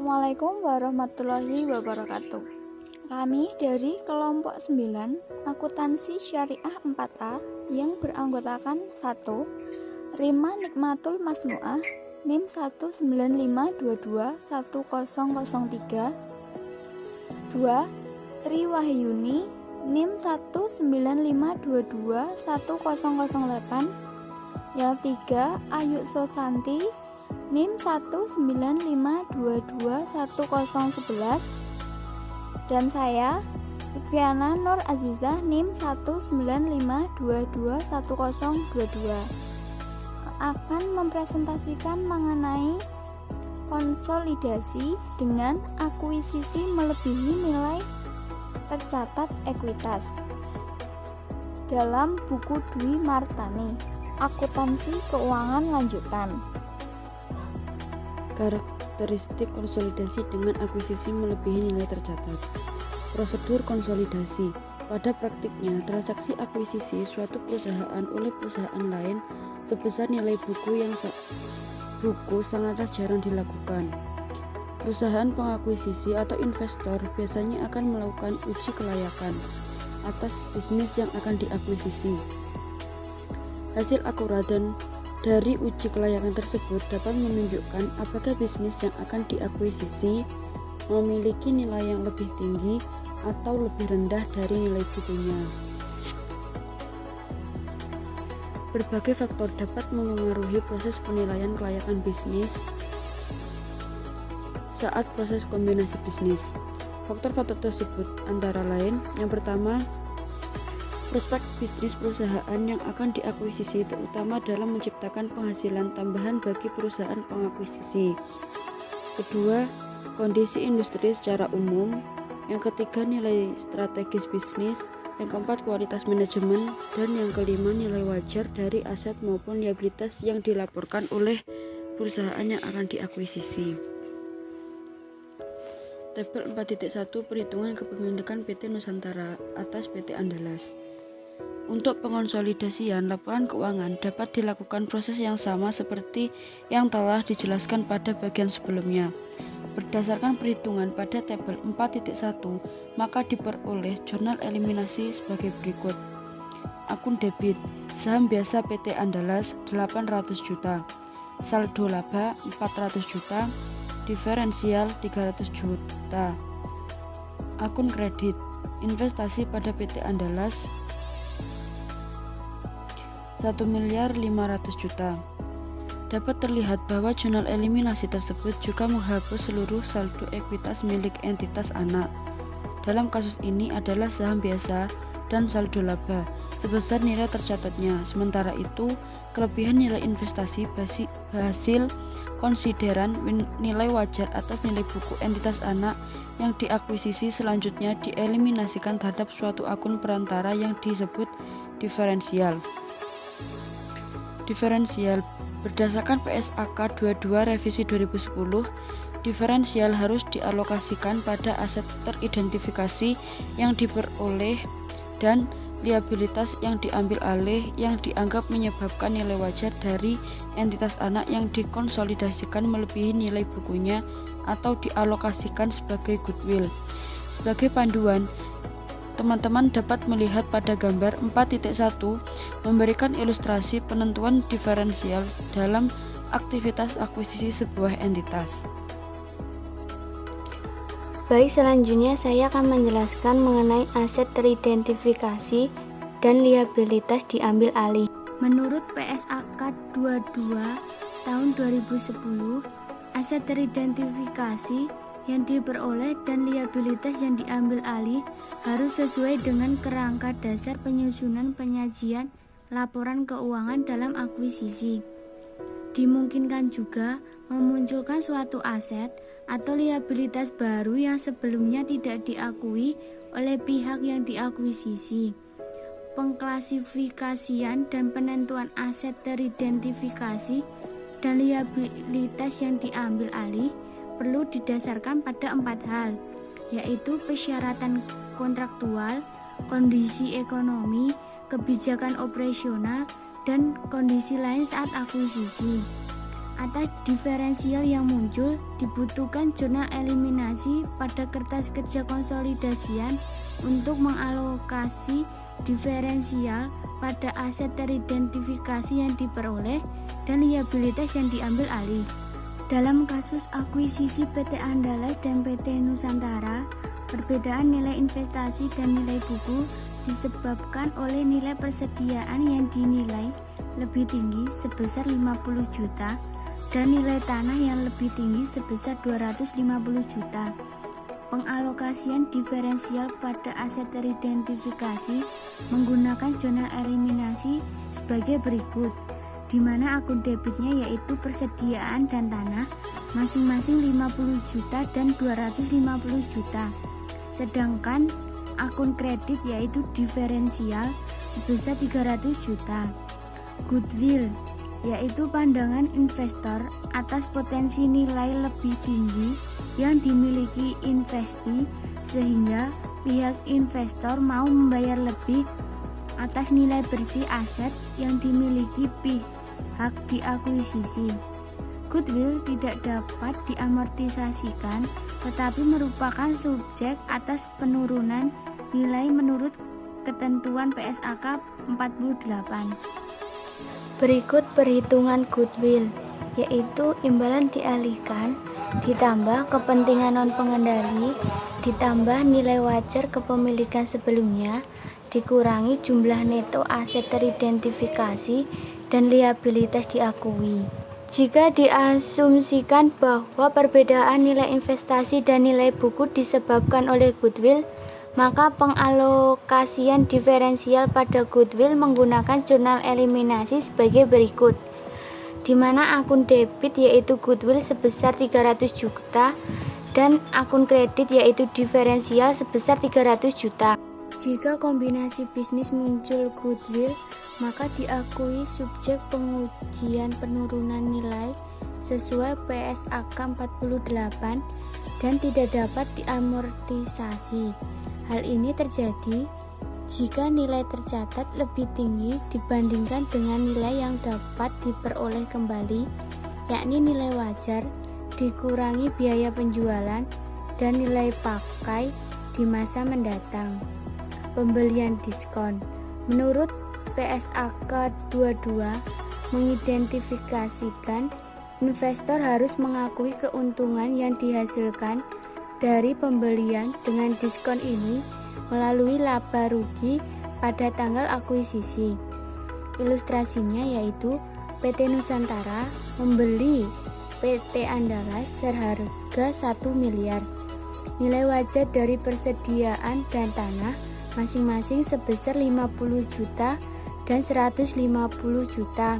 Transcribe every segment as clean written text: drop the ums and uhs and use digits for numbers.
Assalamualaikum warahmatullahi wabarakatuh. Kami dari kelompok 9 akuntansi syariah 4A yang beranggotakan 1. Rima Nikmatul Masnuah NIM 195221003. 2. Sri Wahyuni NIM 195221008. Yang 3. Ayu Sosanti NIM 195221011. Dan saya Lutfiana Nur Azizah NIM 195221022 akan mempresentasikan mengenai konsolidasi dengan akuisisi melebihi nilai tercatat ekuitas dalam buku Dwi Martani Akuntansi Keuangan Lanjutan. Karakteristik konsolidasi dengan akuisisi melebihi nilai tercatat. Prosedur konsolidasi. Pada praktiknya, transaksi akuisisi suatu perusahaan oleh perusahaan lain sebesar nilai buku sangatlah jarang dilakukan. Perusahaan pengakuisisi atau investor biasanya akan melakukan uji kelayakan atas bisnis yang akan diakuisisi. Hasil akurat dari uji kelayakan tersebut dapat menunjukkan apakah bisnis yang akan diakuisisi memiliki nilai yang lebih tinggi atau lebih rendah dari nilai bukunya. Berbagai faktor dapat memengaruhi proses penilaian kelayakan bisnis saat proses kombinasi bisnis. Faktor-faktor tersebut antara lain, yang pertama, prospek bisnis perusahaan yang akan diakuisisi, terutama dalam menciptakan penghasilan tambahan bagi perusahaan pengakuisisi. Kedua, kondisi industri secara umum. Yang ketiga, nilai strategis bisnis. Yang keempat, kualitas manajemen. Dan yang kelima, nilai wajar dari aset maupun liabilitas yang dilaporkan oleh perusahaan yang akan diakuisisi. Tabel 4.1 Perhitungan kepemilikan PT Nusantara atas PT Andalas. Untuk pengonsolidasian laporan keuangan dapat dilakukan proses yang sama seperti yang telah dijelaskan pada bagian sebelumnya. Berdasarkan perhitungan pada tabel 4.1, maka diperoleh jurnal eliminasi sebagai berikut. Akun debit, saham biasa PT Andalas 800 juta, saldo laba 400 juta, diferensial 300 juta. Akun kredit, investasi pada PT Andalas 1.500.000.000 juta. Dapat terlihat bahwa jurnal eliminasi tersebut juga menghapus seluruh saldo ekuitas milik entitas anak. Dalam kasus ini adalah saham biasa dan saldo laba sebesar nilai tercatatnya. Sementara itu, kelebihan nilai investasi hasil konsideran nilai wajar atas nilai buku entitas anak yang diakuisisi selanjutnya dieliminasikan terhadap suatu akun perantara yang disebut diferensial. Diferensial berdasarkan PSAK 22 revisi 2010, diferensial harus dialokasikan pada aset teridentifikasi yang diperoleh dan liabilitas yang diambil alih yang dianggap menyebabkan nilai wajar dari entitas anak yang dikonsolidasikan melebihi nilai bukunya atau dialokasikan sebagai goodwill. Sebagai panduan, teman-teman dapat melihat pada gambar 4.1 memberikan ilustrasi penentuan diferensial dalam aktivitas akuisisi sebuah entitas. Baik, selanjutnya saya akan menjelaskan mengenai aset teridentifikasi dan liabilitas diambil alih. Menurut PSAK 22 tahun 2010, aset teridentifikasi yang diperoleh dan liabilitas yang diambil alih harus sesuai dengan kerangka dasar penyusunan penyajian laporan keuangan dalam akuisisi. Dimungkinkan juga memunculkan suatu aset atau liabilitas baru yang sebelumnya tidak diakui oleh pihak yang diakuisisi. Pengklasifikasian dan penentuan aset teridentifikasi dan liabilitas yang diambil alih perlu didasarkan pada 4 hal, yaitu persyaratan kontraktual, kondisi ekonomi, kebijakan operasional, dan kondisi lain saat akuisisi. Atas diferensial yang muncul, dibutuhkan jurnal eliminasi pada kertas kerja konsolidasian untuk mengalokasi diferensial pada aset teridentifikasi yang diperoleh dan liabilitas yang diambil alih. Dalam kasus akuisisi PT Andalas dan PT Nusantara, perbedaan nilai investasi dan nilai buku disebabkan oleh nilai persediaan yang dinilai lebih tinggi sebesar 50 juta dan nilai tanah yang lebih tinggi sebesar 250 juta. Pengalokasian diferensial pada aset teridentifikasi menggunakan jurnal eliminasi sebagai berikut, di mana akun debitnya yaitu persediaan dan tanah masing-masing 50 juta dan 250 juta. Sedangkan akun kredit yaitu diferensial sebesar 300 juta. Goodwill yaitu pandangan investor atas potensi nilai lebih tinggi yang dimiliki investi sehingga pihak investor mau membayar lebih atas nilai bersih aset yang dimiliki pihak diakuisisi. Goodwill tidak dapat diamortisasikan tetapi merupakan subjek atas penurunan nilai menurut ketentuan PSAK 48. Berikut perhitungan goodwill, yaitu imbalan dialihkan, ditambah kepentingan non-pengendali, ditambah nilai wajar kepemilikan sebelumnya, dikurangi jumlah neto aset teridentifikasi dan liabilitas diakui. Jika diasumsikan bahwa perbedaan nilai investasi dan nilai buku disebabkan oleh goodwill, maka pengalokasian diferensial pada goodwill menggunakan jurnal eliminasi sebagai berikut, di mana akun debit yaitu goodwill sebesar 300 juta dan akun kredit yaitu diferensial sebesar 300 juta. Jika kombinasi bisnis muncul goodwill, maka diakui subjek pengujian penurunan nilai sesuai PSAK 48 dan tidak dapat diamortisasi. Hal ini terjadi jika nilai tercatat lebih tinggi dibandingkan dengan nilai yang dapat diperoleh kembali, yakni nilai wajar dikurangi biaya penjualan dan nilai pakai di masa mendatang. Pembelian diskon menurut PSAK 22 mengidentifikasikan investor harus mengakui keuntungan yang dihasilkan dari pembelian dengan diskon ini melalui laba rugi pada tanggal akuisisi. Ilustrasinya yaitu PT Nusantara membeli PT Andalas seharga 1 miliar. Nilai wajar dari persediaan dan tanah masing-masing sebesar 50 juta dan 150 juta,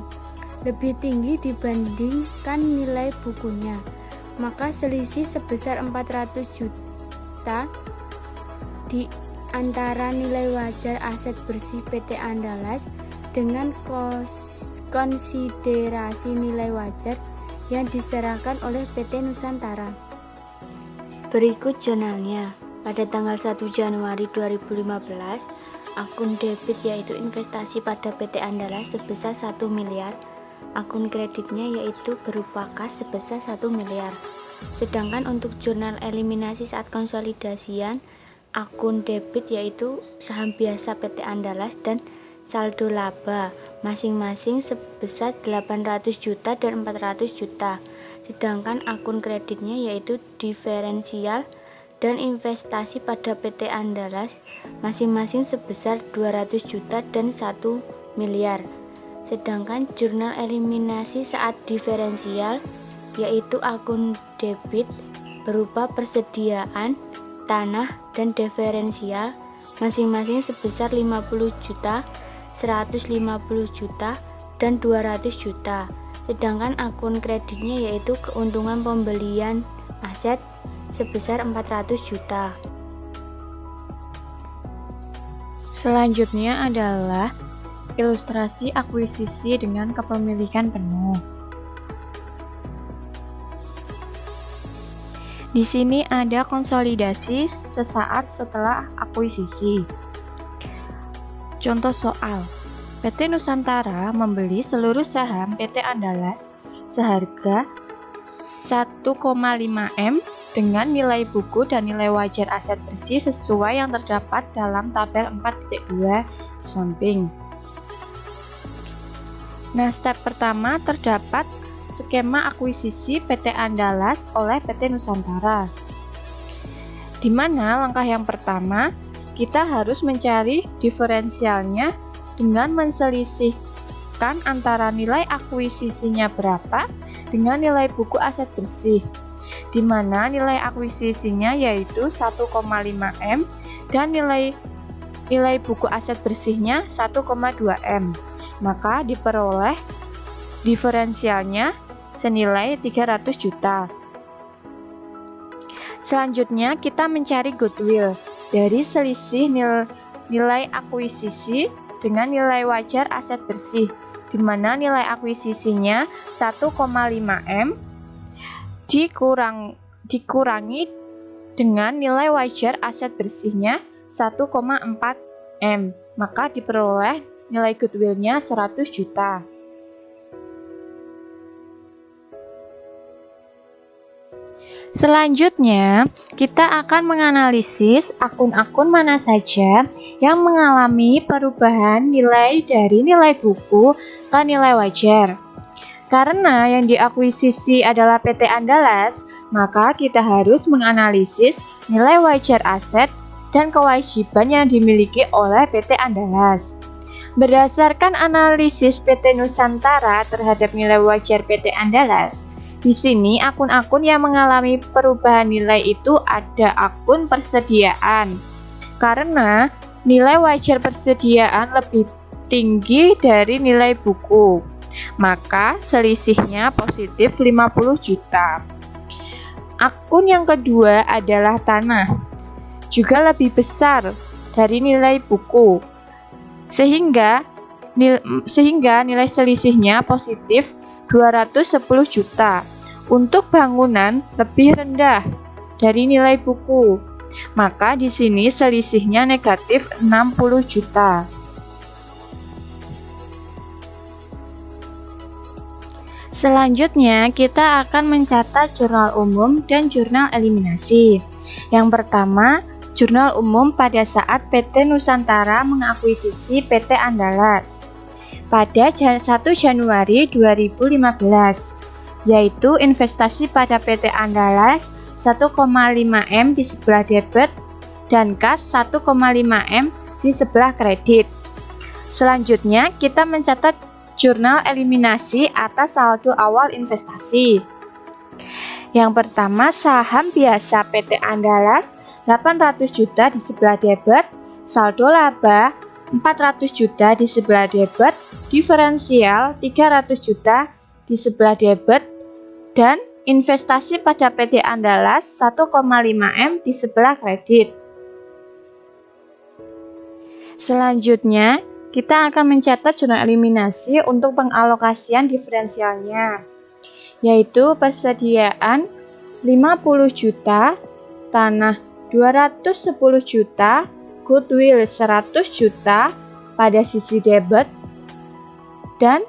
lebih tinggi dibandingkan nilai bukunya. Maka selisih sebesar 400 juta di antara nilai wajar aset bersih PT Andalas dengan konsiderasi nilai wajar yang diserahkan oleh PT Nusantara. Berikut jurnalnya. Pada tanggal 1 Januari 2015, akun debit yaitu investasi pada PT Andalas sebesar 1 miliar. Akun kreditnya yaitu berupa kas sebesar 1 miliar. Sedangkan untuk jurnal eliminasi saat konsolidasian, akun debit yaitu saham biasa PT Andalas dan saldo laba masing-masing sebesar 800 juta dan 400 juta. Sedangkan akun kreditnya yaitu diferensial dan investasi pada PT Andalas masing-masing sebesar 200 juta dan 1 miliar. Sedangkan jurnal eliminasi saat diferensial yaitu akun debit berupa persediaan, tanah, dan diferensial masing-masing sebesar 50 juta, 150 juta, dan 200 juta. Sedangkan akun kreditnya yaitu keuntungan pembelian aset sebesar 400 juta. Selanjutnya adalah ilustrasi akuisisi dengan kepemilikan penuh. Di sini ada konsolidasi sesaat setelah akuisisi. Contoh soal, PT Nusantara membeli seluruh saham PT Andalas seharga 1,5 M dengan nilai buku dan nilai wajar aset bersih sesuai yang terdapat dalam tabel 4.2 samping. Nah, step pertama terdapat skema akuisisi PT Andalas oleh PT Nusantara. Di mana langkah yang pertama, kita harus mencari diferensialnya dengan menselisihkan antara nilai akuisisinya berapa dengan nilai buku aset bersih, di mana nilai akuisisinya yaitu 1,5 M dan nilai buku aset bersihnya 1,2 M. Maka diperoleh diferensialnya senilai 300 juta. Selanjutnya kita mencari goodwill dari selisih nilai akuisisi dengan nilai wajar aset bersih, di mana nilai akuisisinya 1,5 M dikurangi dengan nilai wajar aset bersihnya 1,4 M, maka diperoleh nilai goodwill-nya 100 juta. Selanjutnya, kita akan menganalisis akun-akun mana saja yang mengalami perubahan nilai dari nilai buku ke nilai wajar. Karena yang diakuisisi adalah PT Andalas, maka kita harus menganalisis nilai wajar aset dan kewajiban yang dimiliki oleh PT Andalas. Berdasarkan analisis PT Nusantara terhadap nilai wajar PT Andalas, di sini akun-akun yang mengalami perubahan nilai itu ada akun persediaan. Karena nilai wajar persediaan lebih tinggi dari nilai buku, maka selisihnya positif 50 juta. Akun yang kedua adalah tanah, juga lebih besar dari nilai buku, sehingga nilai selisihnya positif 210 juta. Untuk bangunan lebih rendah dari nilai buku, maka di sini selisihnya negatif 60 juta. Selanjutnya, kita akan mencatat jurnal umum dan jurnal eliminasi. Yang pertama, jurnal umum pada saat PT Nusantara mengakuisisi PT Andalas pada 1 Januari 2015, yaitu investasi pada PT Andalas 1,5 M di sebelah debit dan kas 1,5 M di sebelah kredit. Selanjutnya, kita mencatat jurnal eliminasi atas saldo awal investasi. Yang pertama, saham biasa PT Andalas 800 juta di sebelah debit, saldo laba 400 juta di sebelah debit, diferensial 300 juta di sebelah debit, dan investasi pada PT Andalas 1,5 M di sebelah kredit. Selanjutnya, kita akan mencatat jurnal eliminasi untuk pengalokasian diferensialnya, yaitu persediaan 50 juta, tanah 210 juta, goodwill 100 juta pada sisi debit, dan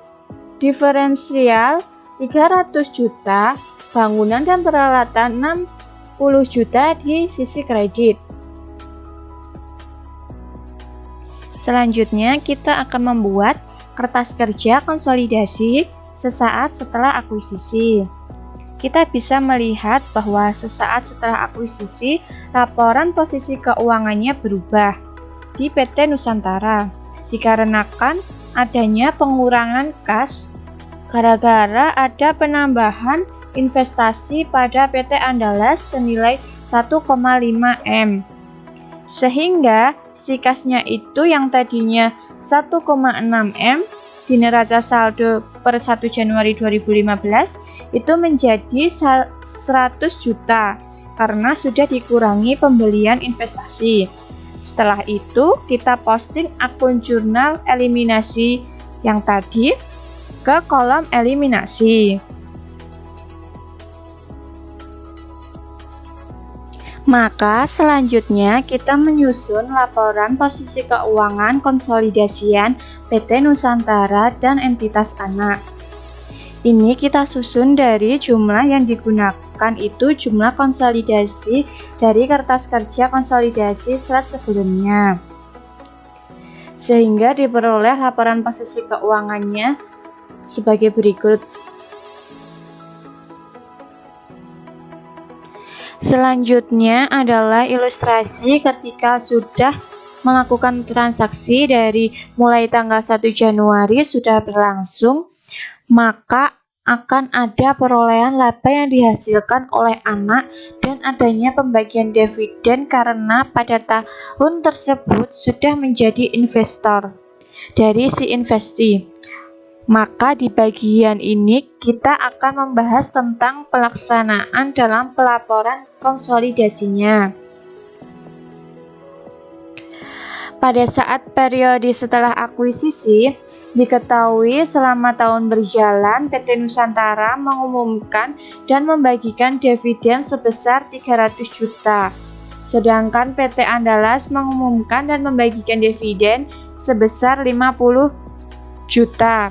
diferensial 300 juta, bangunan dan peralatan 60 juta di sisi kredit. Selanjutnya, kita akan membuat kertas kerja konsolidasi sesaat setelah akuisisi. Kita bisa melihat bahwa sesaat setelah akuisisi, laporan posisi keuangannya berubah di PT Nusantara dikarenakan adanya pengurangan kas gara-gara ada penambahan investasi pada PT Andalas senilai 1,5 M. Sehingga si kasnya itu yang tadinya 1,6 M di neraca saldo per 1 Januari 2015 itu menjadi 100 juta karena sudah dikurangi pembelian investasi. Setelah itu kita posting akun jurnal eliminasi yang tadi ke kolom eliminasi. Maka selanjutnya kita menyusun laporan posisi keuangan konsolidasian PT Nusantara dan entitas anak. Ini kita susun dari jumlah yang digunakan itu jumlah konsolidasi dari kertas kerja konsolidasi slide sebelumnya. Sehingga diperoleh laporan posisi keuangannya sebagai berikut. Selanjutnya adalah ilustrasi ketika sudah melakukan transaksi dari mulai tanggal 1 Januari sudah berlangsung, maka akan ada perolehan laba yang dihasilkan oleh anak dan adanya pembagian dividen karena pada tahun tersebut sudah menjadi investor dari si investi. Maka di bagian ini kita akan membahas tentang pelaksanaan dalam pelaporan konsolidasinya. Pada saat periode setelah akuisisi, diketahui selama tahun berjalan PT Nusantara mengumumkan dan membagikan dividen sebesar 300 juta. Sedangkan PT Andalas mengumumkan dan membagikan dividen sebesar 50 juta.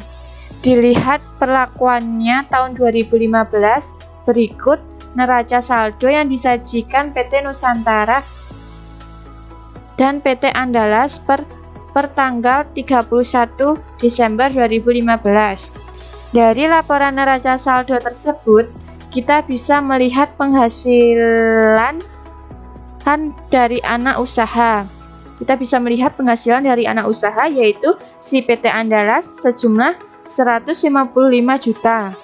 Dilihat perlakuannya tahun 2015, berikut neraca saldo yang disajikan PT Nusantara dan PT Andalas per tanggal 31 Desember 2015. Dari laporan neraca saldo tersebut, kita bisa melihat penghasilan dari anak usaha. Kita bisa melihat penghasilan dari anak usaha yaitu si PT Andalas sejumlah 155 juta.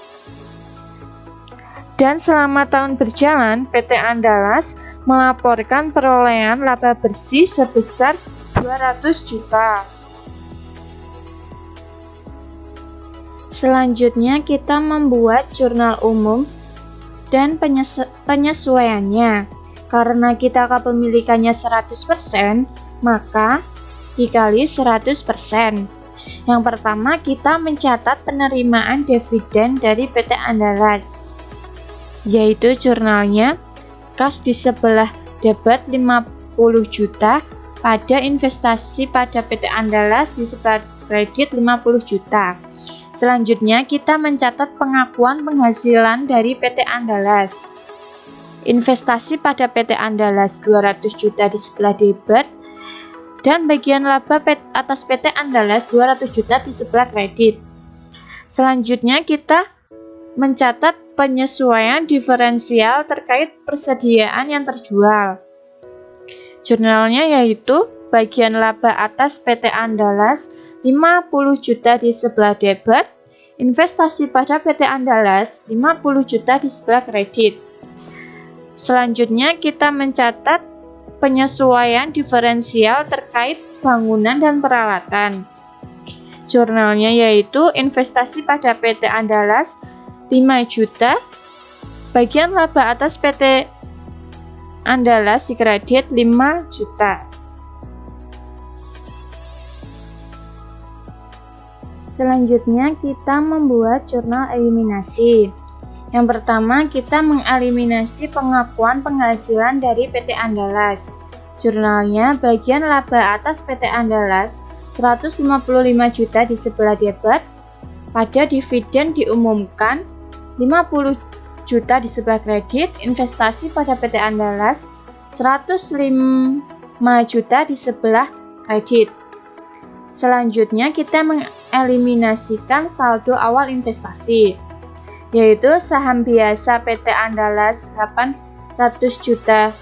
Dan selama tahun berjalan, PT Andalas melaporkan perolehan laba bersih sebesar 200 juta. Selanjutnya kita membuat jurnal umum dan penyesuaiannya. Karena kita kepemilikannya 100%, maka dikali 100%. Yang pertama kita mencatat penerimaan dividen dari PT Andalas, yaitu jurnalnya kas di sebelah debit 50 juta, pada investasi pada PT Andalas di sebelah kredit 50 juta. Selanjutnya kita mencatat pengakuan penghasilan dari PT Andalas. Investasi pada PT Andalas 200 juta di sebelah debit dan bagian laba atas PT Andalas 200 juta di sebelah kredit. Selanjutnya kita mencatat penyesuaian diferensial terkait persediaan yang terjual. Jurnalnya yaitu bagian laba atas PT Andalas 50 juta di sebelah debit, investasi pada PT Andalas 50 juta di sebelah kredit. Selanjutnya kita mencatat penyesuaian diferensial terkait bangunan dan peralatan. Jurnalnya yaitu investasi pada PT Andalas 5 juta, bagian laba atas PT Andalas di kredit 5 juta. Selanjutnya kita membuat jurnal eliminasi. Yang pertama kita mengeliminasi pengakuan penghasilan dari PT Andalas. Jurnalnya bagian laba atas PT Andalas 155 juta di sebelah debit, pada dividen diumumkan 50 juta di sebelah kredit, investasi pada PT Andalas 105 juta di sebelah kredit. Selanjutnya kita mengeliminasikan saldo awal investasi, yaitu saham biasa PT Andalas 800 juta,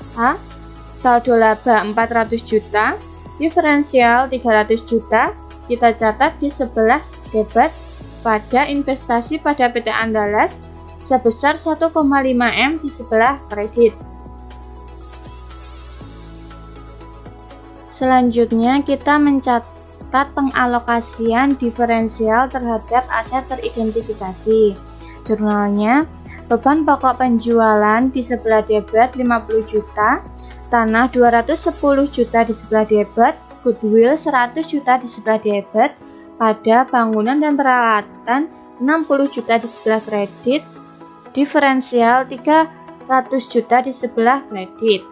saldo laba 400 juta, diferensial 300 juta, kita catat di sebelah debit pada investasi pada PT Andalas sebesar 1,5 M di sebelah kredit. Selanjutnya kita mencatat pengalokasian diferensial terhadap aset teridentifikasi. Jurnalnya beban pokok penjualan di sebelah debit 50 juta, tanah 210 juta di sebelah debit, goodwill 100 juta di sebelah debit, pada bangunan dan peralatan 60 juta di sebelah kredit, diferensial 300 juta di sebelah kredit.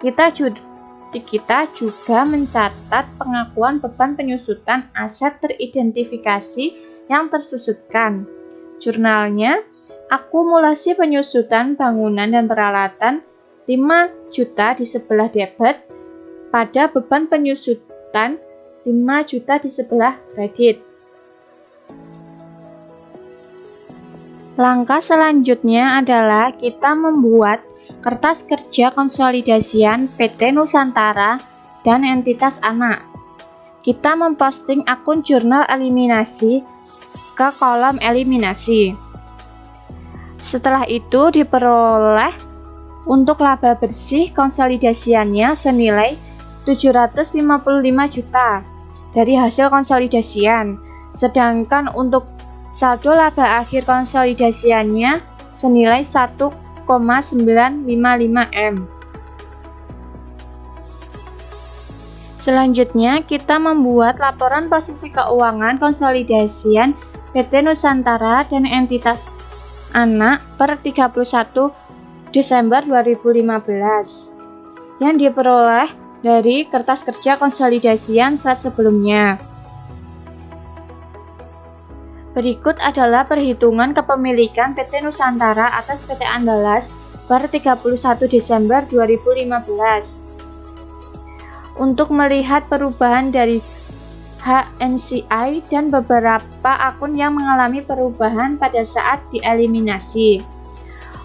Kita juga mencatat pengakuan beban penyusutan aset teridentifikasi yang tersusutkan. Jurnalnya, akumulasi penyusutan bangunan dan peralatan 5 juta di sebelah debit pada beban penyusutan 5 juta di sebelah kredit. Langkah selanjutnya adalah kita membuat kertas kerja konsolidasian PT Nusantara dan entitas anak. Kita memposting akun jurnal eliminasi ke kolom eliminasi. Setelah itu diperoleh untuk laba bersih konsolidasiannya senilai 755 juta dari hasil konsolidasian, sedangkan untuk saldo laba akhir konsolidasiannya senilai 1,955 M. Selanjutnya, kita membuat laporan posisi keuangan konsolidasian PT Nusantara dan entitas anak per 31 Desember 2015 yang diperoleh dari kertas kerja konsolidasian saat sebelumnya. Berikut adalah perhitungan kepemilikan PT Nusantara atas PT Andalas per 31 Desember 2015. Untuk melihat perubahan dari HNCI dan beberapa akun yang mengalami perubahan pada saat dieliminasi.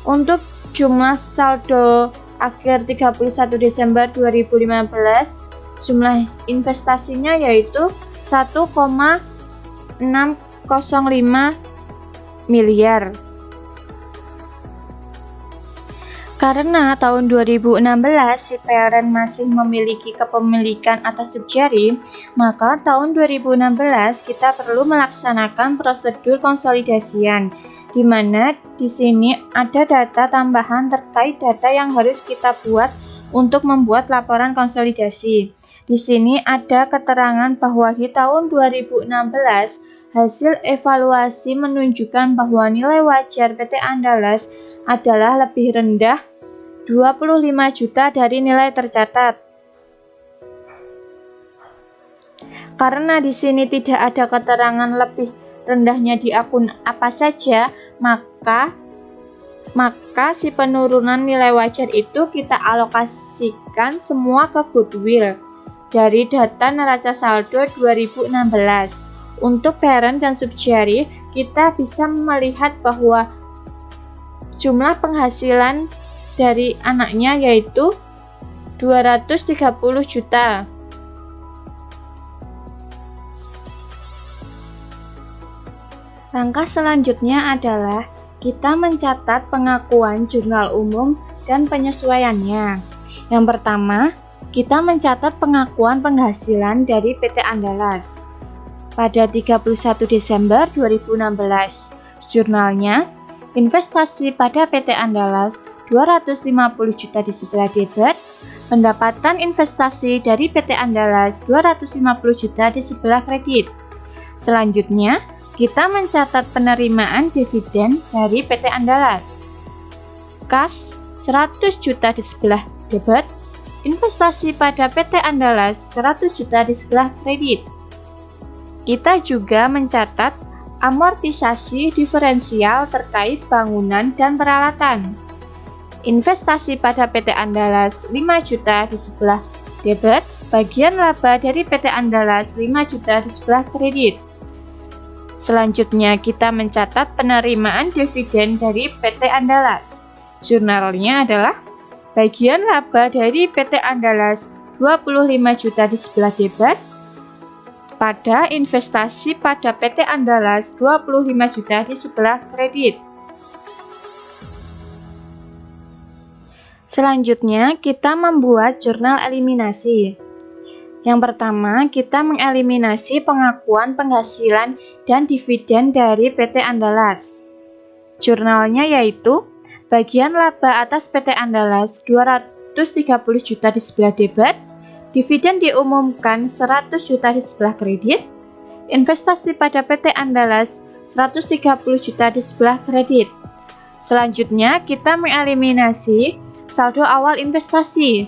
Untuk jumlah saldo akhir 31 Desember 2015, jumlah investasinya yaitu 1,605 miliar. Karena tahun 2016 si parent masih memiliki kepemilikan atas subsidiary, maka tahun 2016 kita perlu melaksanakan prosedur konsolidasian, di mana di sini ada data tambahan terkait data yang harus kita buat untuk membuat laporan konsolidasi. Di sini ada keterangan bahwa di tahun 2016 hasil evaluasi menunjukkan bahwa nilai wajar PT Andalas adalah lebih rendah 25 juta dari nilai tercatat. Karena di sini tidak ada keterangan lebih rendahnya di akun apa saja, maka si penurunan nilai wajar itu kita alokasikan semua ke goodwill dari data neraca saldo 2016. Untuk parent dan subsidiary, kita bisa melihat bahwa jumlah penghasilan dari anaknya yaitu 230 juta. Langkah selanjutnya adalah kita mencatat pengakuan jurnal umum dan penyesuaiannya. Yang pertama, kita mencatat pengakuan penghasilan dari PT Andalas pada 31 Desember 2016. Jurnalnya, investasi pada PT Andalas 250 juta di sebelah debit, pendapatan investasi dari PT Andalas 250 juta di sebelah kredit. Selanjutnya, kita mencatat penerimaan dividen dari PT Andalas. Kas 100 juta di sebelah debit, investasi pada PT Andalas 100 juta di sebelah kredit. Kita juga mencatat amortisasi diferensial terkait bangunan dan peralatan. Investasi pada PT Andalas 5 juta di sebelah debit, bagian laba dari PT Andalas 5 juta di sebelah kredit. Selanjutnya kita mencatat penerimaan dividen dari PT Andalas. Jurnalnya adalah bagian laba dari PT Andalas 25 juta di sebelah debit, pada investasi pada PT Andalas 25 juta di sebelah kredit. Selanjutnya, kita membuat jurnal eliminasi. Yang pertama, kita mengeliminasi pengakuan penghasilan dan dividen dari PT Andalas. Jurnalnya yaitu bagian laba atas PT Andalas 230 juta di sebelah debit, dividen diumumkan 100 juta di sebelah kredit, investasi pada PT Andalas 130 juta di sebelah kredit. Selanjutnya, kita mengeliminasi saldo awal investasi.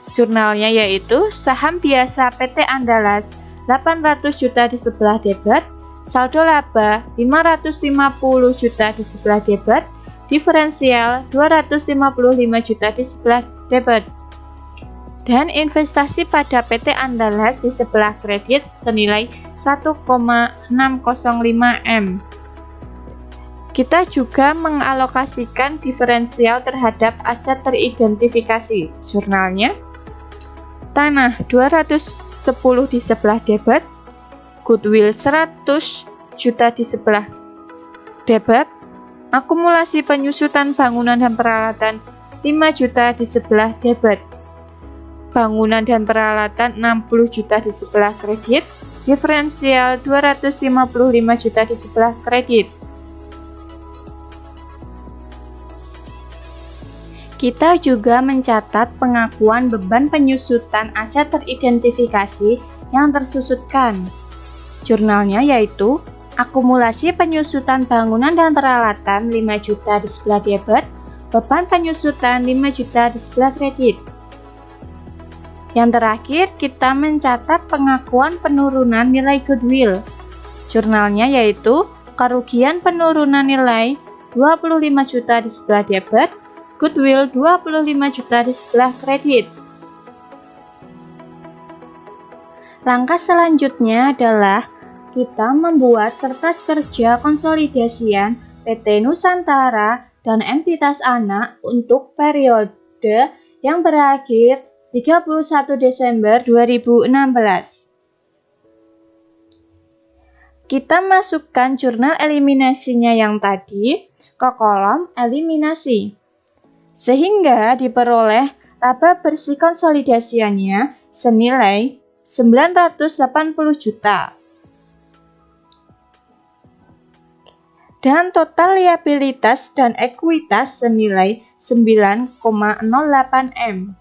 Jurnalnya yaitu saham biasa PT Andalas 800 juta di sebelah debit, saldo laba 550 juta di sebelah debit, diferensial 255 juta di sebelah debit. Dan investasi pada PT Andalas di sebelah kredit senilai 1,605 M. Kita juga mengalokasikan diferensial terhadap aset teridentifikasi. Jurnalnya, tanah 210 di sebelah debit, goodwill 100 juta di sebelah debit, akumulasi penyusutan bangunan dan peralatan 5 juta di sebelah debit, bangunan dan peralatan 60 juta di sebelah kredit, diferensial 255 juta di sebelah kredit. Kita juga mencatat pengakuan beban penyusutan aset teridentifikasi yang tersusutkan. Jurnalnya yaitu akumulasi penyusutan bangunan dan peralatan 5 juta di sebelah debit, beban penyusutan 5 juta di sebelah kredit. Yang terakhir, kita mencatat pengakuan penurunan nilai goodwill. Jurnalnya yaitu kerugian penurunan nilai 25 juta di sebelah debit, goodwill 25 juta di sebelah kredit. Langkah selanjutnya adalah kita membuat kertas kerja konsolidasian PT Nusantara dan entitas anak untuk periode yang berakhir 31 Desember 2016. Kita masukkan jurnal eliminasinya yang tadi ke kolom eliminasi, sehingga diperoleh laba bersih konsolidasiannya senilai 980 juta. Dan total liabilitas dan ekuitas senilai 9,08 M.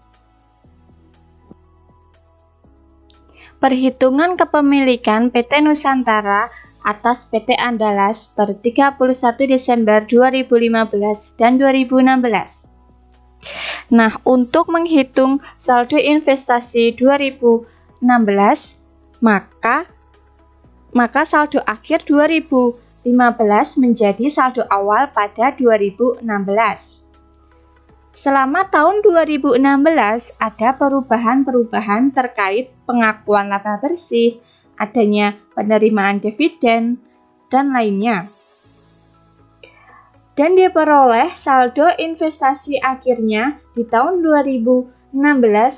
Perhitungan kepemilikan PT Nusantara atas PT Andalas per 31 Desember 2015 dan 2016. Nah, untuk menghitung saldo investasi 2016, maka saldo akhir 2015 menjadi saldo awal pada 2016. Selama tahun 2016 ada perubahan-perubahan terkait pengakuan laba bersih, adanya penerimaan dividen, dan lainnya. Dan diperoleh saldo investasi akhirnya di tahun 2016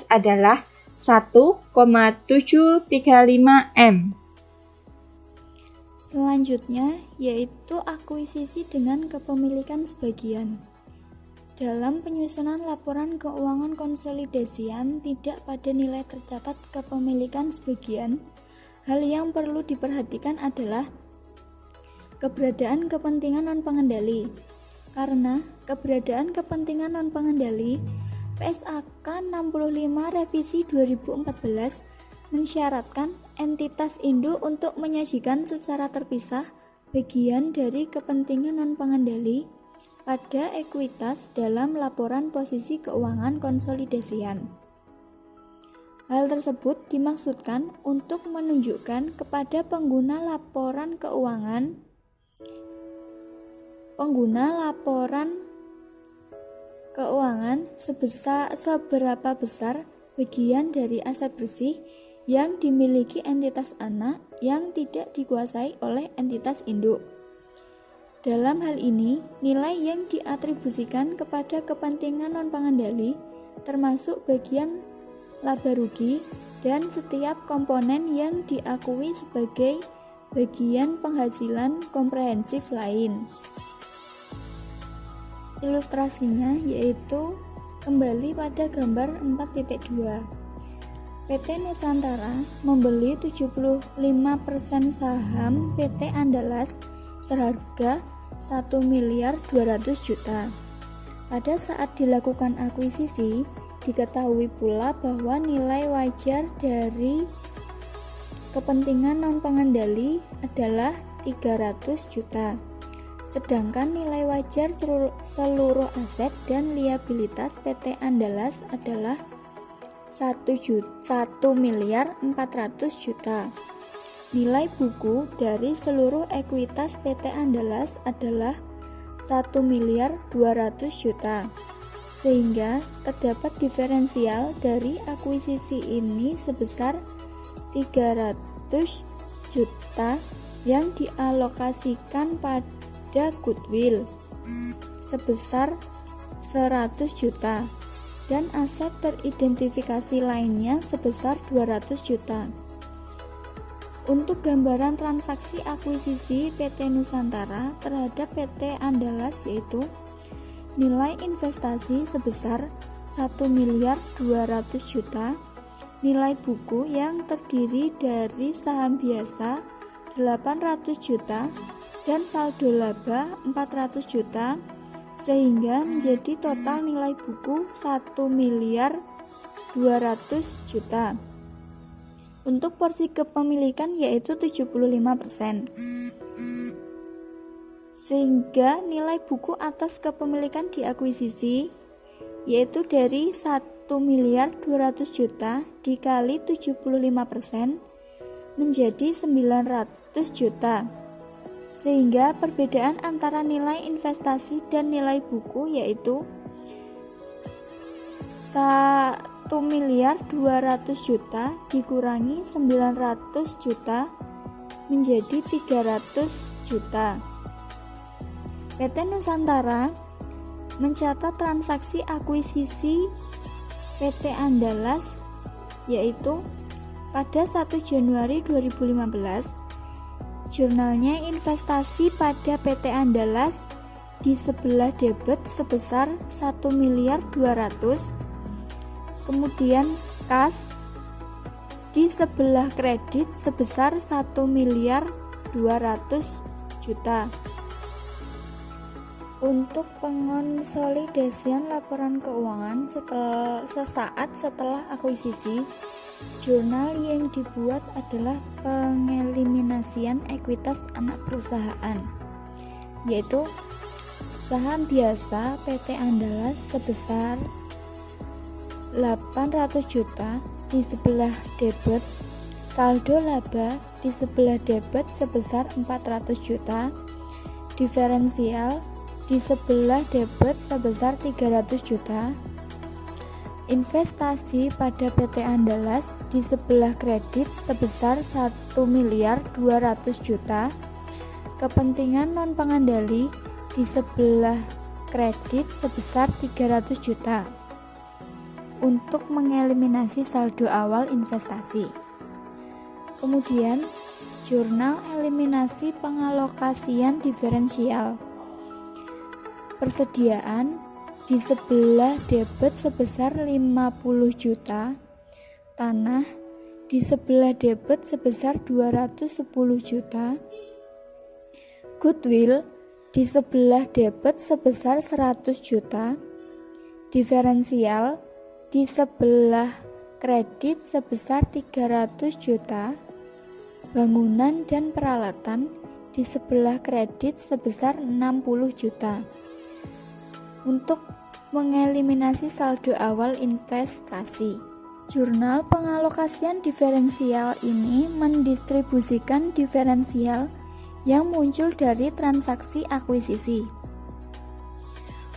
adalah 1,735 M. Selanjutnya yaitu akuisisi dengan kepemilikan sebagian. Dalam penyusunan laporan keuangan konsolidasian tidak pada nilai tercatat kepemilikan sebagian, hal yang perlu diperhatikan adalah keberadaan kepentingan non-pengendali. Karena keberadaan kepentingan non-pengendali, PSAK 65 revisi 2014 mensyaratkan entitas induk untuk menyajikan secara terpisah bagian dari kepentingan non-pengendali pada ekuitas dalam laporan posisi keuangan konsolidasian. Hal tersebut dimaksudkan untuk menunjukkan kepada pengguna laporan keuangan seberapa besar bagian dari aset bersih yang dimiliki entitas anak yang tidak dikuasai oleh entitas induk. Dalam hal ini, nilai yang diatribusikan kepada kepentingan non-pengendali termasuk bagian laba rugi dan setiap komponen yang diakui sebagai bagian penghasilan komprehensif lain. Ilustrasinya yaitu kembali pada gambar 4.2. PT Nusantara membeli 75% saham PT Andalas seharga 1.200.000.000. Pada saat dilakukan akuisisi, diketahui pula bahwa nilai wajar dari kepentingan non-pengendali adalah 300 juta. Sedangkan nilai wajar seluruh aset dan liabilitas PT Andalas adalah 1.400.000.000. Nilai buku dari seluruh ekuitas PT Andalas adalah 1.200.000.000, sehingga terdapat diferensial dari akuisisi ini sebesar 300 juta yang dialokasikan pada goodwill sebesar 100 juta dan aset teridentifikasi lainnya sebesar 200 juta. Untuk gambaran transaksi akuisisi PT Nusantara terhadap PT Andalas yaitu nilai investasi sebesar 1.200.000.000, nilai buku yang terdiri dari saham biasa 800 juta dan saldo laba 400 juta, sehingga menjadi total nilai buku 1.200.000.000. Untuk porsi kepemilikan yaitu 75%, sehingga nilai buku atas kepemilikan diakuisisi yaitu dari 1.200.000.000 dikali 75% menjadi 900 juta, sehingga perbedaan antara nilai investasi dan nilai buku yaitu 1.200.000.000 dikurangi 900 juta menjadi 300 juta. PT Nusantara mencatat transaksi akuisisi PT Andalas yaitu pada 1 Januari 2015, jurnalnya investasi pada PT Andalas di sebelah debit sebesar 1.200.000.000, kemudian kas di sebelah kredit sebesar 1.200.000.000. Untuk pengonsolidasian laporan keuangan sesaat setelah akuisisi, jurnal yang dibuat adalah pengeliminasian ekuitas anak perusahaan, yaitu saham biasa PT Andalas sebesar 800 juta di sebelah debit, saldo laba di sebelah debit sebesar 400 juta, diferensial di sebelah debit sebesar 300 juta, investasi pada PT Andalas di sebelah kredit sebesar 1.200.000.000, kepentingan non pengendali di sebelah kredit sebesar 300 juta untuk mengeliminasi saldo awal investasi. Kemudian jurnal eliminasi pengalokasian diferensial. Persediaan di sebelah debit sebesar 50 juta, tanah di sebelah debit sebesar 210 juta, goodwill di sebelah debit sebesar 100 juta, diferensial di sebelah kredit sebesar 300 juta, bangunan dan peralatan di sebelah kredit sebesar 60 juta. Untuk mengeliminasi saldo awal investasi, jurnal pengalokasian diferensial ini mendistribusikan diferensial yang muncul dari transaksi akuisisi.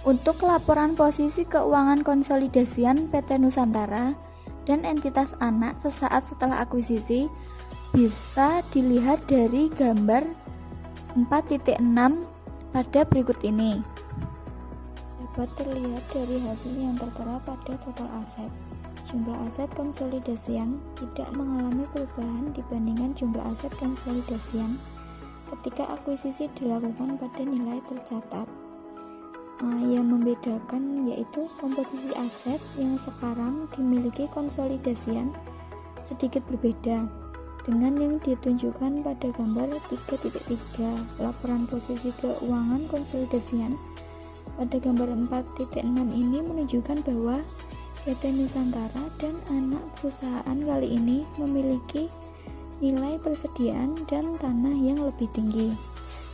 Untuk laporan posisi keuangan konsolidasian PT Nusantara dan entitas anak sesaat setelah akuisisi bisa dilihat dari gambar 4.6 pada berikut ini. Dapat terlihat dari hasil yang tertera pada total aset. Jumlah aset konsolidasian tidak mengalami perubahan dibandingkan jumlah aset konsolidasian ketika akuisisi dilakukan pada nilai tercatat. Yang membedakan yaitu komposisi aset yang sekarang dimiliki konsolidasian sedikit berbeda dengan yang ditunjukkan pada gambar 3.3. Laporan posisi keuangan konsolidasian pada gambar 4.6 ini menunjukkan bahwa PT Nusantara dan anak perusahaan kali ini memiliki nilai persediaan dan tanah yang lebih tinggi,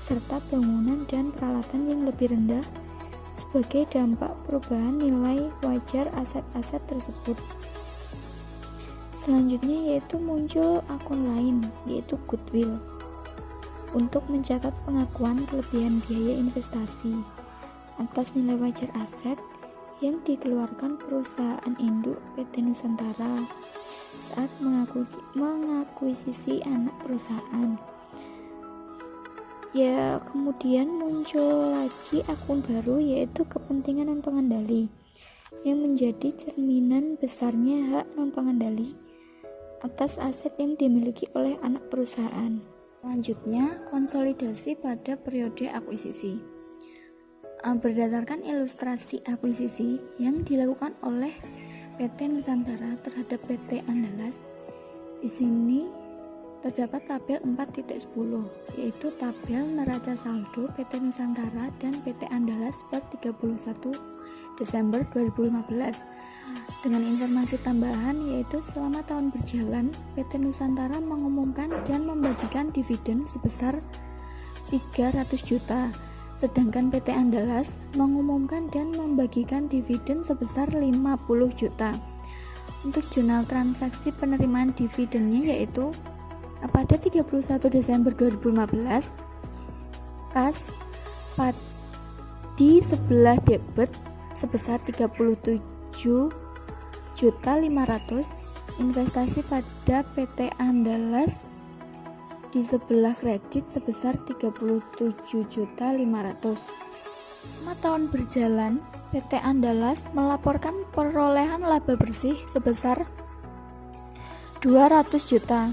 serta bangunan dan peralatan yang lebih rendah sebagai dampak perubahan nilai wajar aset-aset tersebut. Selanjutnya yaitu muncul akun lain, yaitu goodwill, untuk mencatat pengakuan kelebihan biaya investasi atas nilai wajar aset yang dikeluarkan perusahaan induk PT Nusantara saat mengakuisisi anak perusahaan. Ya, kemudian muncul lagi akun baru, yaitu kepentingan non-pengendali, yang menjadi cerminan besarnya hak non-pengendali atas aset yang dimiliki oleh anak perusahaan. Selanjutnya, konsolidasi pada periode akuisisi. Berdasarkan ilustrasi akuisisi yang dilakukan oleh PT Nusantara terhadap PT Andalas, di sini terdapat tabel 4.10, yaitu tabel neraca saldo PT Nusantara dan PT Andalas per 31 Desember 2015. Dengan informasi tambahan, yaitu selama tahun berjalan, PT Nusantara mengumumkan dan membagikan dividen sebesar 300 juta, sedangkan PT Andalas mengumumkan dan membagikan dividen sebesar 50 juta. Untuk jurnal transaksi penerimaan dividennya yaitu pada 31 Desember 2015, kas di sebelah debit sebesar 37.500.000, investasi pada PT Andalas di sebelah kredit sebesar 37.500.000. 5 tahun berjalan, PT Andalas melaporkan perolehan laba bersih sebesar 200 juta.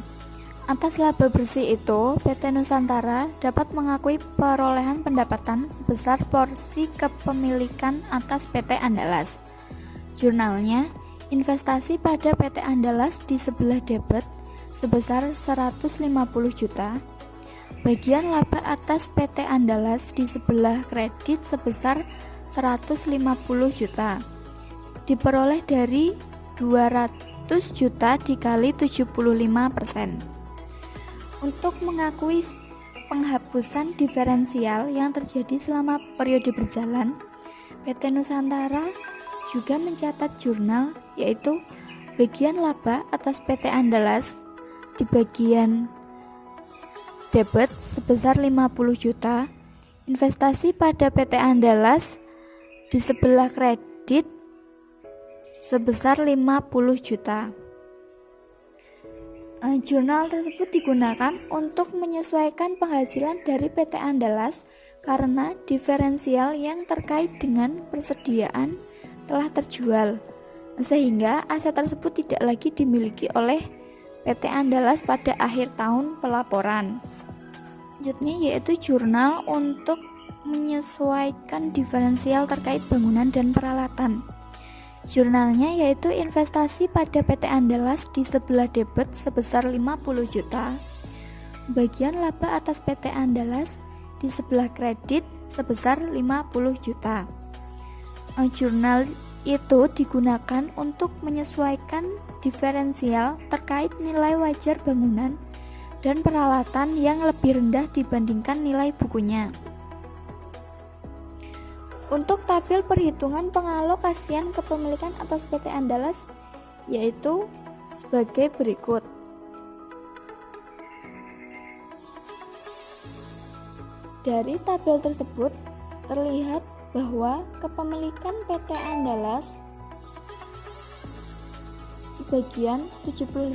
Atas laba bersih itu, PT Nusantara dapat mengakui perolehan pendapatan sebesar porsi kepemilikan atas PT Andalas. Jurnalnya, investasi pada PT Andalas di sebelah debit sebesar 150 juta. Bagian laba atas PT Andalas di sebelah kredit sebesar 150 juta. Diperoleh dari 200 juta dikali 75%. Untuk mengakui penghapusan diferensial yang terjadi selama periode berjalan, PT Nusantara juga mencatat jurnal, yaitu bagian laba atas PT Andalas di bagian debit sebesar 50 juta, investasi pada PT Andalas di sebelah kredit sebesar 50 juta. Jurnal tersebut digunakan untuk menyesuaikan penghasilan dari PT Andalas karena diferensial yang terkait dengan persediaan telah terjual, sehingga aset tersebut tidak lagi dimiliki oleh PT Andalas pada akhir tahun pelaporan. Selanjutnya yaitu jurnal untuk menyesuaikan diferensial terkait bangunan dan peralatan. Jurnalnya yaitu investasi pada PT Andalas di sebelah debit sebesar 50 juta. Bagian laba atas PT Andalas di sebelah kredit sebesar 50 juta. Jurnal itu digunakan untuk menyesuaikan diferensial terkait nilai wajar bangunan dan peralatan yang lebih rendah dibandingkan nilai bukunya. Untuk tabel perhitungan pengalokasian kepemilikan atas PT Andalas yaitu sebagai berikut. Dari tabel tersebut terlihat bahwa kepemilikan PT Andalas sebagian 75%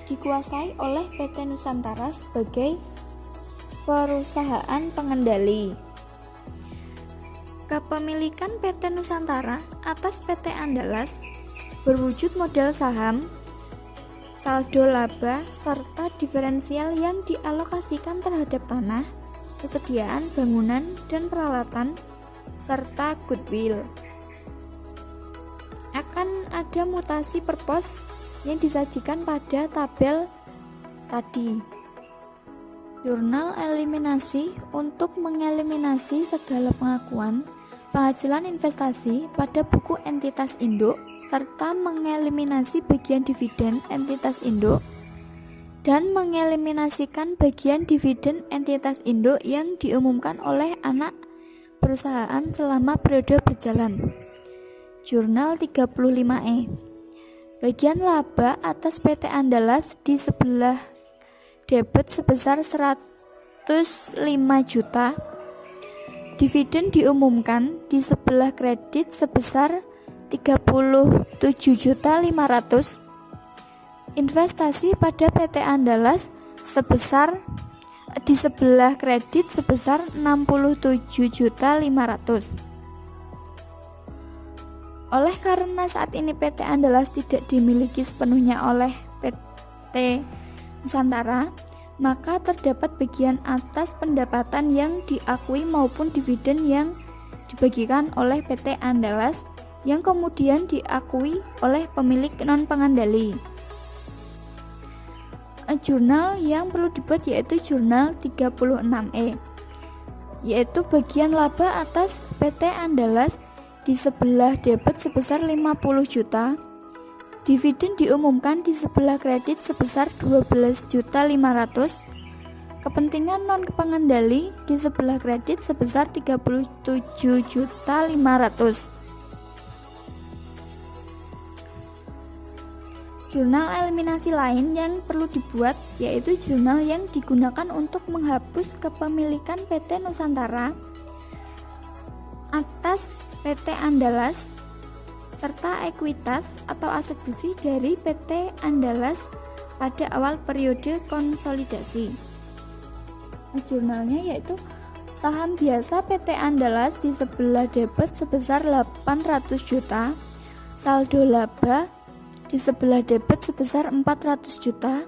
dikuasai oleh PT Nusantara sebagai perusahaan pengendali. Kepemilikan PT Nusantara atas PT Andalas berwujud modal saham, saldo laba, serta diferensial yang dialokasikan terhadap tanah, kesediaan bangunan dan peralatan, serta goodwill. Akan ada mutasi per pos yang disajikan pada tabel tadi. Jurnal eliminasi untuk mengeliminasi segala pengakuan penghasilan investasi pada buku entitas induk serta mengeliminasi bagian dividen entitas induk dan mengeliminasikan bagian dividen entitas induk yang diumumkan oleh anak perusahaan selama periode berjalan. Jurnal 35E. Bagian laba atas PT Andalas di sebelah debit sebesar 105 juta. Dividen diumumkan di sebelah kredit sebesar 37.500.000. Investasi pada PT Andalas sebesar di sebelah kredit sebesar 67.500.000. Oleh karena saat ini PT Andalas tidak dimiliki sepenuhnya oleh PT Nusantara, maka terdapat bagian atas pendapatan yang diakui maupun dividen yang dibagikan oleh PT Andalas yang kemudian diakui oleh pemilik non-pengendali. Jurnal yang perlu dibuat yaitu jurnal 36E, yaitu bagian laba atas PT Andalas di sebelah debit sebesar 50 juta. Dividen diumumkan di sebelah kredit sebesar 12.500.000. Kepentingan non-pengendali di sebelah kredit sebesar 37.500.000. Jurnal eliminasi lain yang perlu dibuat yaitu jurnal yang digunakan untuk menghapus kepemilikan PT Nusantara atas PT Andalas serta ekuitas atau aset bersih dari PT Andalas pada awal periode konsolidasi. Jurnalnya yaitu saham biasa PT Andalas di sebelah debit sebesar 800 juta, saldo laba di sebelah debit sebesar 400 juta,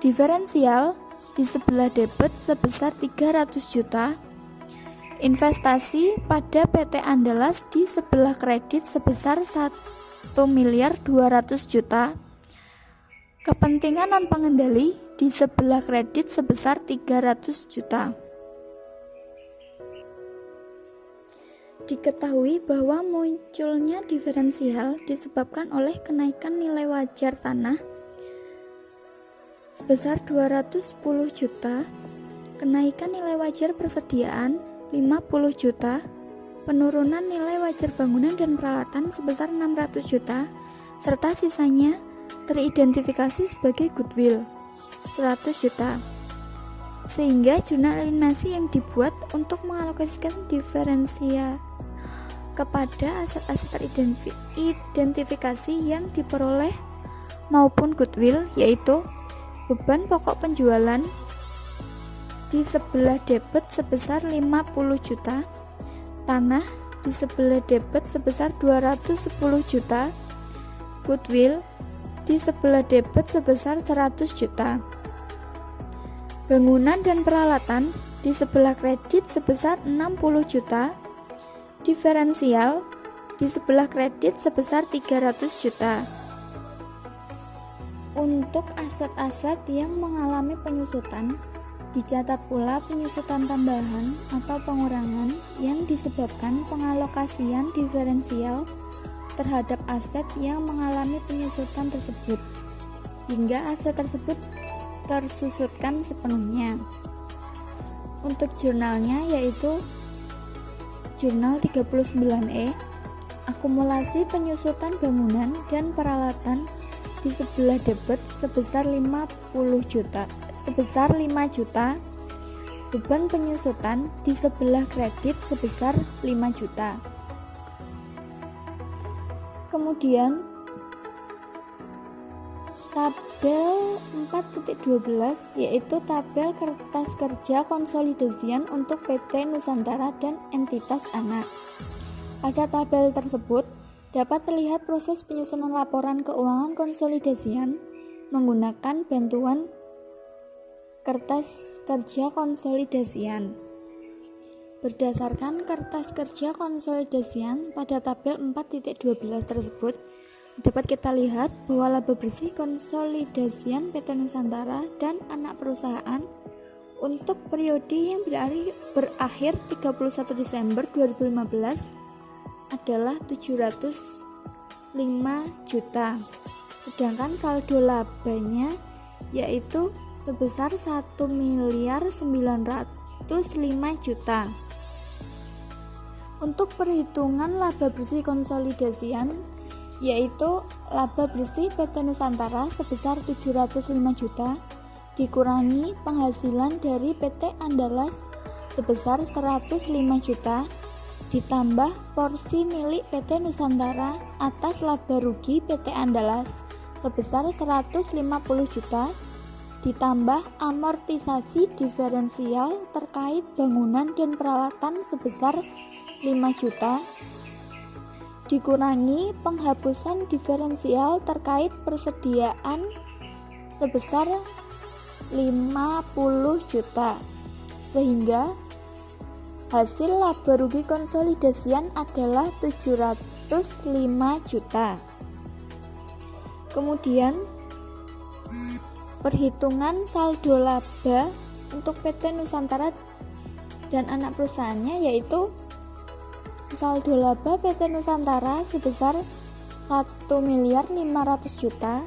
diferensial di sebelah debit sebesar 300 juta, investasi pada PT Andalas di sebelah kredit sebesar 1.200.000.000. Kepentingan non-pengendali di sebelah kredit sebesar 300 juta. Diketahui bahwa munculnya diferensial disebabkan oleh kenaikan nilai wajar tanah sebesar 210 juta, kenaikan nilai wajar persediaan 50 juta, penurunan nilai wajar bangunan dan peralatan sebesar 600 juta, serta sisanya teridentifikasi sebagai goodwill 100 juta. Sehingga jurnal eliminasi yang dibuat untuk mengalokasikan diferensial kepada aset-aset teridentifikasi yang diperoleh maupun goodwill, yaitu beban pokok penjualan di sebelah debit sebesar 50 juta, tanah di sebelah debit sebesar 210 juta, goodwill di sebelah debit sebesar 100 juta, bangunan dan peralatan di sebelah kredit sebesar 60 juta, diferensial di sebelah kredit sebesar 300 juta. Untuk aset-aset yang mengalami penyusutan, dicatat pula penyusutan tambahan atau pengurangan yang disebabkan pengalokasian diferensial terhadap aset yang mengalami penyusutan tersebut, hingga aset tersebut tersusutkan sepenuhnya. Untuk jurnalnya yaitu jurnal 39E, akumulasi penyusutan bangunan dan peralatan di sebelah debit sebesar 5 juta, beban penyusutan di sebelah kredit sebesar 5 juta. Kemudian tabel 4.12 yaitu tabel kertas kerja konsolidasian untuk PT Nusantara dan entitas anak. Pada tabel tersebut dapat terlihat proses penyusunan laporan keuangan konsolidasian menggunakan bantuan kertas kerja konsolidasian. Berdasarkan kertas kerja konsolidasian pada tabel 4.12 tersebut, dapat kita lihat bahwa laba bersih konsolidasian PT Nusantara dan anak perusahaan untuk periode yang berakhir 31 Desember 2015 adalah 705 juta. Sedangkan saldo labanya yaitu sebesar 1.905 juta. Untuk perhitungan laba bersih konsolidasian yaitu laba bersih PT Nusantara sebesar 705 juta, dikurangi penghasilan dari PT Andalas sebesar 105 juta, ditambah porsi milik PT Nusantara atas laba rugi PT Andalas sebesar 150 juta, ditambah amortisasi diferensial terkait bangunan dan peralatan sebesar 5 juta, dikurangi penghapusan diferensial terkait persediaan sebesar 50 juta, sehingga hasil laba rugi konsolidasian adalah 705 juta. Kemudian perhitungan saldo laba untuk PT Nusantara dan anak perusahaannya, yaitu saldo laba PT Nusantara sebesar 1.500 juta,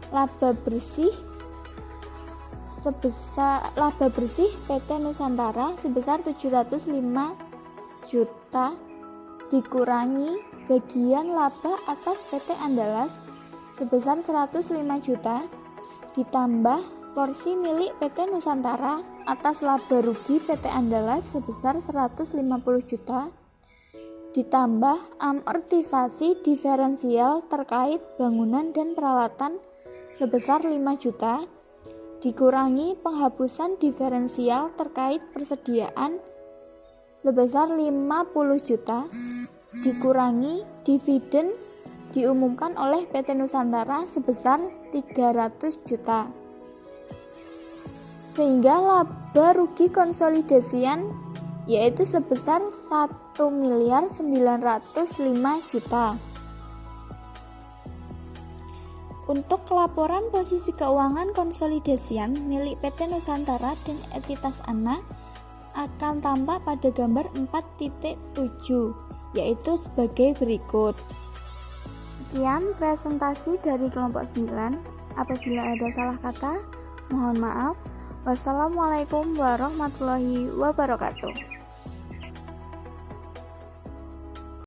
laba bersih PT Nusantara sebesar 705 juta, dikurangi bagian laba atas PT Andalas sebesar 105 juta, ditambah porsi milik PT Nusantara atas laba rugi PT Andalas sebesar 150 juta, ditambah amortisasi diferensial terkait bangunan dan peralatan sebesar 5 juta, dikurangi penghapusan diferensial terkait persediaan sebesar 50 juta, dikurangi dividen diumumkan oleh PT Nusantara sebesar 300 juta. Sehingga laba rugi konsolidasian yaitu sebesar 1.905 juta. Untuk laporan posisi keuangan konsolidasian milik PT Nusantara dan entitas anak akan tampak pada gambar 4.7, yaitu sebagai berikut. Sekian presentasi dari kelompok 9. Apabila ada salah kata, mohon maaf. Wassalamualaikum warahmatullahi wabarakatuh.